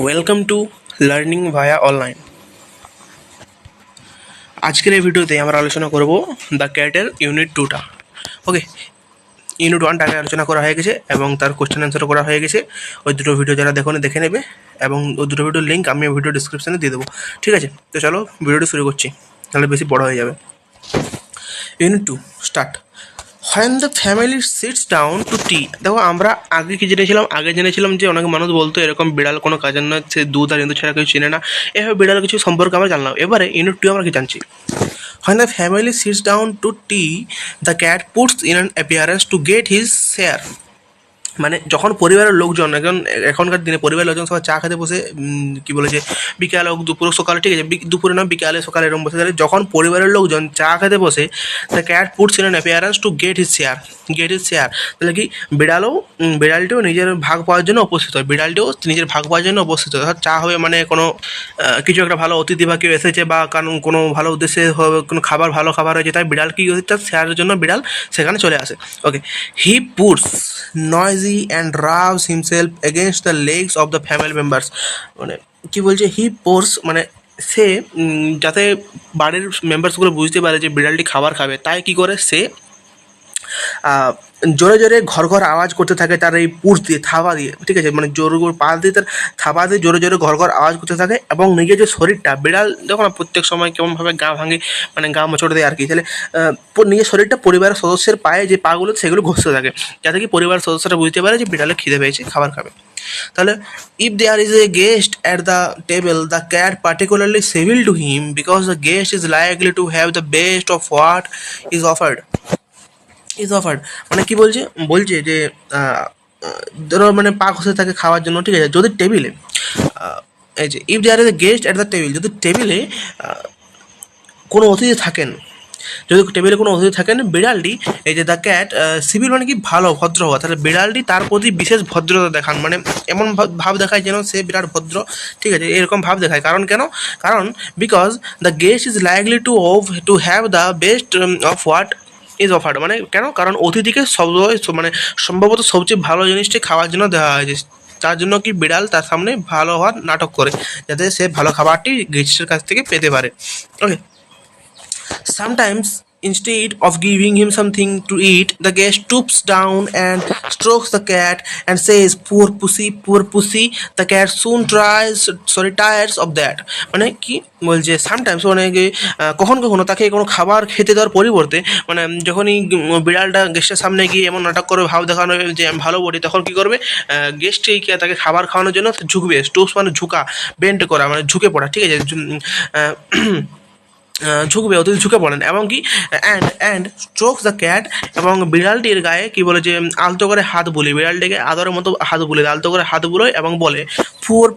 Welcome to learning via online. আজকের এই ভিডিওতে আমরা আলোচনা করব দ্য ক্যাটের ইউনিট 2টা। ওকে, ইউনিট 1টাকে আলোচনা করা হয়ে গেছে এবং তার কোশ্চেন অ্যান্সারও করা হয়ে গেছে। ওই দুটো ভিডিও যারা দেখে নেবে এবং ওই দুটো ভিডিওর লিঙ্ক আমি ভিডিও ডিসক্রিপশানে দিয়ে দেবো। ঠিক আছে, তো চলো ভিডিওটা শুরু করছি, তাহলে বেশি বড় হয়ে যাবে। Unit 2 start. When the family sits down to tea. দেখো, আমরা আগে কি জেনেছিলাম যে অনেক মানুষ বলতো এরকম বিড়াল কোনো কাজের নয়, সে দুধ আর ইঁদুর ছাড়া কেউ চেনে না। এভাবে বিড়াল কিছু সম্পর্কে আমরা জানলাম। এবারে ইউনিট 2 আমরা কি জানছি? When the family sits down to tea, the cat puts in an appearance to get his share. মানে যখন পরিবারের লোকজন এখনকার দিনে পরিবারের লোকজন সবাই চা খেতে বসে, কি বলে যে বিকালে হোক দুপুর সকালে, ঠিক আছে, দুপুরে না বিকালে সকালে এরকম বসে থাকে, যখন পরিবারের লোকজন চা খেতে বসে, the cat puts in an appearance to get his share. তাহলে কি বিড়ালটিও নিজের ভাগ পাওয়ার জন্য উপস্থিত হয়, নিজের ভাগ পাওয়ার জন্য উপস্থিত হয়। চা হবে মানে কোনো কিছু একটা ভালো অতিথি বা কেউ এসেছে বা কারণ কোনো ভালো উদ্দেশ্যে হবে, কোনো ভালো খাবার হয়েছে, তাই বিড়াল কি হচ্ছে শেয়ারের জন্য বিড়াল সেখানে চলে আসে। Okay, he puts noisy and rubs himself against the legs of the family members। মানে কি বলছে, হি পোর্স মানে সে যাতে বাড়ির মেম্বার্সগুলো বুঝতে পারে যে বিড়ালটি খাবার খাবে, তাই কি করে সে জোরে জোরে ঘর আওয়াজ করতে থাকে তার এই পুশ দিয়ে, থাবা দিয়ে, ঠিক আছে, মানে জোর পা দিয়ে তার থাবা দিয়ে জোরে জোরে ঘর আওয়াজ করতে থাকে। এবং নিজের যে শরীরটা, বিড়াল দেখো না প্রত্যেক সময় কেমনভাবে গা ভাঙে, মানে গা মোচড় দেয় আর কি, তাহলে নিজের শরীরটা পরিবারের সদস্যের পায়ে যে পাগুলো সেগুলো ঘষতে থাকে, যাতে কি পরিবারের সদস্যরা বুঝতে পারে যে বিড়ালে খিদে পেয়েছে, খাবার খাবে। তাহলে if there is a guest at the table, the cat particularly civil to him because the guest is likely to have the best of what is offered. মানে কি বলছে যে ধরো মানে পা ঘষে থাকে খাওয়ার জন্য, ঠিক আছে, যদি টেবিলে এই যে if there is a guest at the table, যদি টেবিলে কোনো অতিথি থাকেন, বিড়ালটি, এই যে দ্য ক্যাট সিভিল মানে কি ভালো, ভদ্র হওয়া, তাহলে বিড়ালটি তার প্রতি বিশেষ ভদ্রতা দেখান, মানে এমন ভাব দেখায় যেন সে বিরাট ভদ্র, ঠিক আছে, এরকম ভাব দেখায়। কারণ because the guest is likely to have the best of what is offered. মানে কেন? কারণ অতিথিকে মানে সম্ভবত সবচেয়ে ভালো জিনিসটি খাওয়ার জন্য দেওয়া হয়েছে, তার জন্য কি বিড়াল তার সামনে ভালো হওয়ার নাটক করে, যাতে সে ভালো খাবারটি গেস্টের কাছ থেকে পেতে পারে। ওকে, sometimes instead of giving him something to eat, the guest stoops down and strokes the cat and says, poor pussy. The cat soon tires of that। মানে কি বলছে, সামটাইমস মানে কখনো তাকে কোনো খাবার খেতে দেওয়ার পরিবর্তে, মানে যখনই বিড়ালটা গেস্টের সামনে গিয়ে এমন নাটক করে ভাব দেখানো যে আমি ভালো বলি, তখন কি করবে, গেস্টকে তাকে খাবার খাওয়ানোর জন্য ঝুঁকবে। স্টুপস মানে ঝুঁকা, বেন্ড করা মানে ঝুঁকে পড়া, ঠিক আছে, অতিথি ঝুঁকে পড়েন। এবং কি অ্যান্ড স্ট্রোকস দ্য ক্যাট, এবং বিড়ালটির গায়ে কি বলে যে আলতো করে হাত বুলিয়ে, বিড়ালটিকে আদরের মতো হাত বুলিয়ে, আলতো করে হাত বুলোয় এবং বলে poor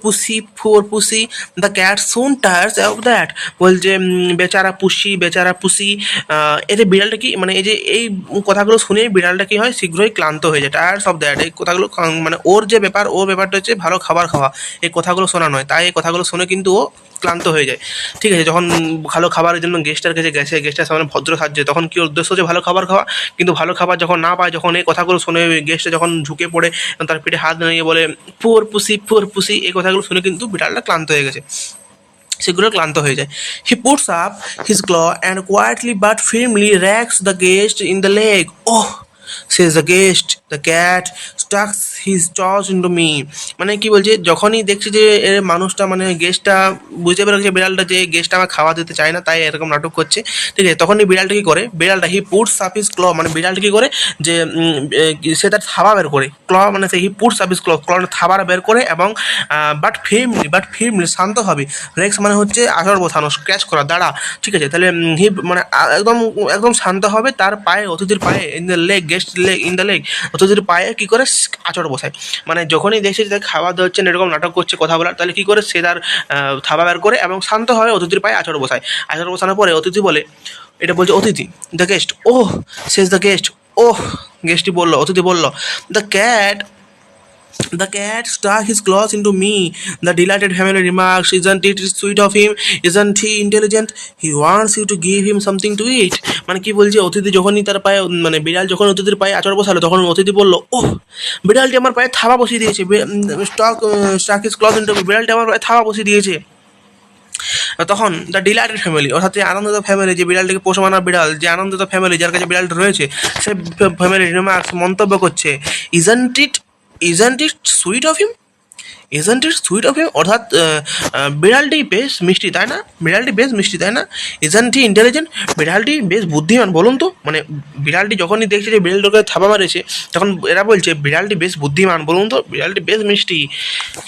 pussy. The cat soon tires of that. বলছে বেচারা পুসি। এতে বিড়ালটা কি মানে এই যে এই কথাগুলো শুনে বিড়ালটা কি হয়, শীঘ্রই ক্লান্ত হয়ে যায়। টায়ার্স অফ দ্যাট, এই কথাগুলো মানে ওর ব্যাপারটা হচ্ছে ভালো খাবার খাওয়া, এই কথাগুলো শোনা নয়, তাই এই কথাগুলো শুনে কিন্তু ও ক্লান্ত হয়ে যায়। ঠিক আছে, যখন ভালো খাবারের জন্য গেস্টের কাছে গেছে, গেস্টের সামনে ভদ্র সাজছে, তখন কি উদ্দেশ্য হচ্ছে ভালো খাবার খাওয়া, কিন্তু ভালো খাবার যখন না পায়, যখন এই কথাগুলো শুনে গেস্টে যখন ঝুঁকে পড়ে তার পিঠে হাত নিয়ে বলে পুওর পুসি, এই কথাগুলো শুনে কিন্তু বিড়ালটা ক্লান্ত হয়ে গেছে, সেগুলো ক্লান্ত হয়ে যায়। He puts up his claw and quietly but firmly rakes the guest in the leg. Oh, says the guest, the cat stucks his jaws into me। মানে কি বলছে, যখনই দেখছে যে মানুষটা মানে গেস্টটা বুঝতে পেরেছে বিড়ালটা যে গেস্টটা আমার খাওয়া দিতে চায় না, তাই এরকম নাটক করছে, ঠিক আছে, তখনই বিড়ালটা কি করে, হি পুটস আপ হিজ ক্ল, মানে বিড়ালটা কি করে যে সে তার থাবা বের করে, ক্ল মানে সে হি পুটস আপ হিজ ক্ল থাবা বের করে, এবং বাট ফিরমলি শান্ত হবে, রেক্স মানে হচ্ছে আচর বসানো, স্ক্র্যাচ করা, দাঁড়া, ঠিক আছে, তাহলে হি মানে একদম শান্ত হবে, তার পায়ে, অতিথির পায়ে, in the leg, in the leg, অতিথির পায়ে কি করে আচড় বসায়। মানে যখনই দেখছে যে খাওয়া দাওয়া হচ্ছে এরকম নাটক করছে কথা বলার, তাহলে কি করে সে তার থাবা বের করে এবং শান্ত হয় অতিথির পায়ে আচড় বসানোর পরে অতিথি বলে, এটা বলছে অতিথি, the guest, says the guest, গেস্টটি বললো, অতিথি বললো, the cat The cat stuck his claws into me. The delighted family remarks, "Isn't it sweet of him? Isn't he intelligent? He wants you to give him something to eat." মানে কি বলছে, অতিথি যখনই তার পায়ে মানে বিড়াল যখন অতিথির পায়ে আচর বসালো তখন অতিথি বলল, ওহ বিড়ালটি আমার পায়ে থাবা বসিয়ে দিয়েছে, stuck his claws into me, বিড়ালটি আমার পায়ে থাবা বসিয়ে দিয়েছে। তখন দ্য ডিলাইটেড ফ্যামিলি, অর্থাৎ যে আনন্দিত ফ্যামিলি, যে বিড়ালটিকে পোষা মানা বিড়াল, যে আনন্দিত ফ্যামিলি যার কাছে বিড়ালটা রয়েছে, সে ফ্যামিলি রিমার্কস মন্তব্য করছে, isn't it sweet of him, isn't it sweet of him, অর্থাৎ বিড়ালটি বেশ মিষ্টি তাই না, বিড়ালটি বেশ মিষ্টি তাই না, ইজন্ট হি ইন্টেলিজেন্ট, বিড়ালটি বেশ বুদ্ধিমান বলুন তো। মানে বিড়ালটি যখনই দেখছে যে বিড়ালটাকে থাবা মারেছে তখন এরা বলছে বিড়ালটি বেশ বুদ্ধিমান বলুন তো, বিড়ালটি বেশ মিষ্টি।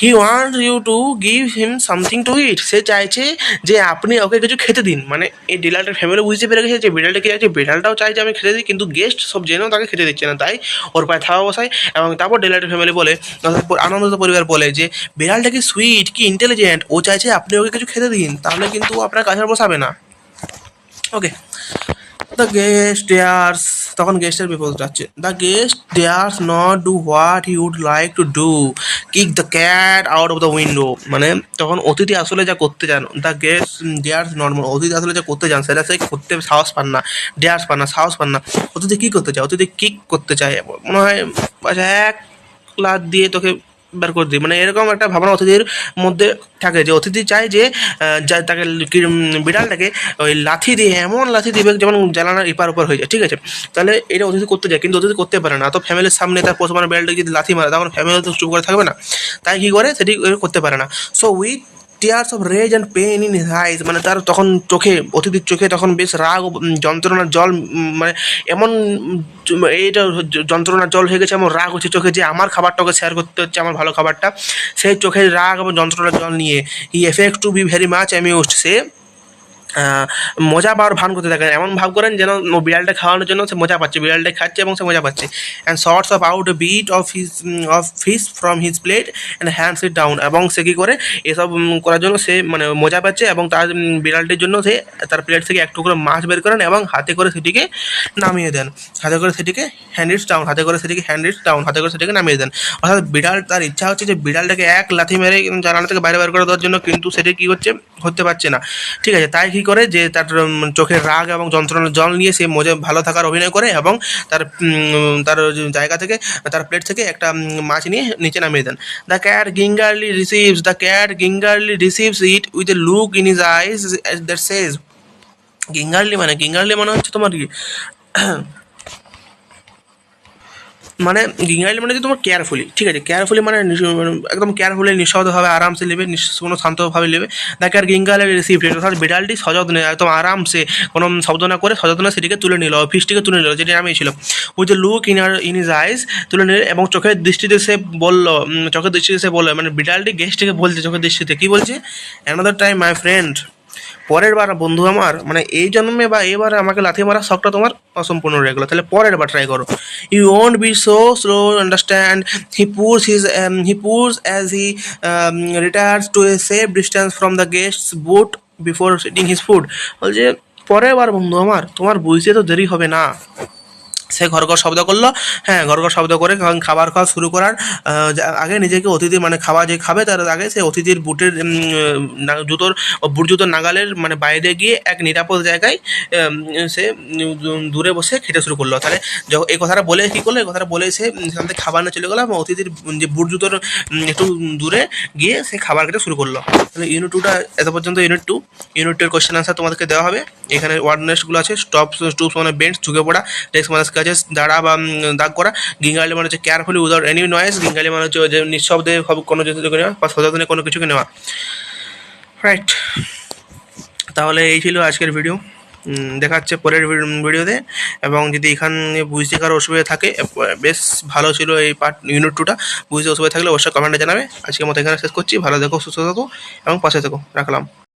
He wants you to give him something to eat, সে চাইছে যে আপনি ওকে কিছু খেতে দিন। মানে এই ডিলাইটেড ফ্যামিলি বুঝতে পেরে গেছে যে বিড়ালটা কি আছে, বিড়ালটাও চাইছে আমি খেতে দিই, কিন্তু গেস্ট সব জেনেও তাকে খেতে দিচ্ছে না, তাই ওর পায়ে থাবা বসায়। এবং তারপর ডিলাইটেড ফ্যামিলি বলে, আনন্দিত পরিবার বলে যে বিড়ালটা কি সুইট, কি ইন্টেলিজেন্ট, ও চাইছে আপনি ওকে কিছু খেতে দিন, তাহলে কিন্তু আপনার কাছে বসাবে না। ওকে, দ্য গেস্ট ডেয়ার্স, তখন গেস্টের বিপদ যাচ্ছে, the guest dares not do what he would like to do, kick the cat out of the window. মানে তখন অতিথি আসলে যা করতে চান, দ্য গেস্ট ডেয়ার্স নর্মাল, অতিথি আসলে যা করতে চান সেটা সে করতে সাহস পান না, ডেয়ার্স পান না, সাহস পান না। অতিথি কী করতে চায়, অতিথি কিক করতে চায়, মনে হয় এক লাত দিয়ে তোকে বের করে দিই, মানে এরকম একটা ভাবনা অতিথির মধ্যে থাকে, যে অতিথি চায় যে তাকে বিড়ালটাকে ওই লাথি দিয়ে এমন লাথি দিবে যেমন জ্বালানার এপার ওপার হয়ে যায়, ঠিক আছে। তাহলে এটা অতিথি করতে যায়, কিন্তু অতিথি করতে পারে না। তো ফ্যামিলির সামনে তার পোষমানা বিড়ালটাকে যদি লাথি মারে তখন ফ্যামিলি তো চুপ করে থাকবে না, তাই কী করে সেটি করতে পারে না। So with tears of rage and pain in his eyes, মানে তার তখন চোখে, অতিথির চোখে তখন বেশ রাগ ও যন্ত্রণার জল, মানে এমন এইটা যন্ত্রণার জল হয়ে গেছে, এমন রাগ হচ্ছে চোখে যে আমার খাবারটাকে শেয়ার করতে হচ্ছে, আমার ভালো খাবারটা, সেই চোখের রাগ এবং যন্ত্রণার জল নিয়ে he affect to be very much amused, সে মজা পাওয়ার ভান করতে থাকেন, এমন ভাব করেন যেন বিড়ালটা খাওয়ানোর জন্য সে মজা পাচ্ছে, বিড়ালটা খাচ্ছে এবং সে মজা পাচ্ছে। And sorts of out a bit of fish from his plate and hands it down, এবং সে কী করে এসব করার জন্য সে মানে মজা পাচ্ছে, এবং তার বিড়ালটির জন্য সে তার প্লেট থেকে একটু করে মাছ বের করেন এবং হাতে করে সেটিকে নামিয়ে দেন, হাতে করে সেটিকে হ্যান্ড ইটস ডাউন, হাতে করে সেটিকে হ্যান্ড ইটস ডাউন, হাতে করে সেটিকে নামিয়ে দেন। অর্থাৎ বিড়াল, তার ইচ্ছা হচ্ছে যে বিড়ালটাকে এক লাথি মেরে জানালা থেকে বাইরে বের করে দেওয়ার জন্য, কিন্তু সেটি কী হতে পারছে না, ঠিক আছে। তাই কী করে যে তার চোখের রাগ এবং যন্ত্রণার জল নিয়ে সে মজা ভালো থাকার অভিনয় করে, এবং তার তার জায়গা থেকে, তার প্লেট থেকে একটা মাছ নিয়ে নিচে নামিয়ে দেন। The cat gingerly receives it with a look in his eyes that says, gingerly মানে হচ্ছে তোমার কি মানে গিঙ্গারলি মানে যে তোমার কেয়ারফুলি, ঠিক আছে, কেয়ারফুলি মানে একদম কেয়ারফুলি নিঃশব্দভাবে আরামসে নেবে, কোনো শান্তভাবে নেবে। তাকে আর গিঙ্গারলি রিসিভ ইট, অর্থাৎ বিড়ালটি সযত্নে একদম আরামসে কোনো শব্দ না করে সযত্নে সেটিকে তুলে নিল, ফিশটিকে তুলে নিল যেটি নামিয়েছিল। With the look in his eyes, তুলে নিল, এবং চোখের দৃষ্টিতে সে বলল, মানে বিড়ালটি গেস্টটিকে বলছে চোখের দৃষ্টিতে, কী বলছে, অ্যানাদার টাইম মাই ফ্রেন্ড, পরের বার বন্ধু আমার, মানে এই জন্মে বা এবারে আমাকে লাথি মারার শখটা তোমার অসম্পূর্ণ রয়ে গেলো, তাহলে পরের বার ট্রাই করো। You won't be so slow understand, he purrs as he retires to a safe distance from the guest's boot before eating his food, বলছে পরের বার বন্ধু আমার তোমার বুঝতে তো দেরি হবে না। সে ঘরঘর শব্দ করলো, হ্যাঁ ঘরঘর শব্দ করে খাবার খাওয়া শুরু করার আগে নিজেকে অতিথি, মানে খাবার যে খাবে তার আগে সে অতিথির বুটের বুট জুতোর নাগালের মানে বাইরে গিয়ে এক নিরাপদ জায়গায় সে দূরে বসে খেতে শুরু করলো। তাহলে যখন এই কথাটা বলে কী করলো, এই কথাটা বলে সে সেখান থেকে খাবার নিয়ে চলে গেলো এবং অতিথির যে বুট জুতোর একটু দূরে গিয়ে সে খাবার খেতে শুরু করলো। তাহলে ইউনিট 2টা এত পর্যন্ত। ইউনিট 2 কোয়েশ্চেন আনসার তোমাদেরকে দেওয়া হবে। এখানে ওয়ার্ডনেসগুলো আছে, স্টুপস মানে বেঞ্চ, ঝুঁকে পড়া, ডেস্ক মানে কাছে দাঁড়া বা দাগ করা, গিঙ্গালি মানে হচ্ছে কেয়ারফুলি উইদাউট এনি নয়েজ, গিঙ্গালি মানে হচ্ছে যে নিঃশব্দে কোনো জিনিসকে নেওয়া বা সযত্নে কোনো কিছুকে নেওয়া, রাইট। তাহলে এই ছিল আজকের ভিডিও, দেখা হচ্ছে পরের ভিডিওতে। এবং যদি এখানে বুঝতে কারো অসুবিধা থাকে, বেশ ভালো ছিল এই ইউনিট 2টা, বুঝতে অসুবিধা থাকলে অবশ্যই কমেন্টে জানাবে। আজকের মতো এখানে শেষ করছি, ভালো থেকো, সুস্থ থাকো এবং পাশে থেকো, রাখলাম।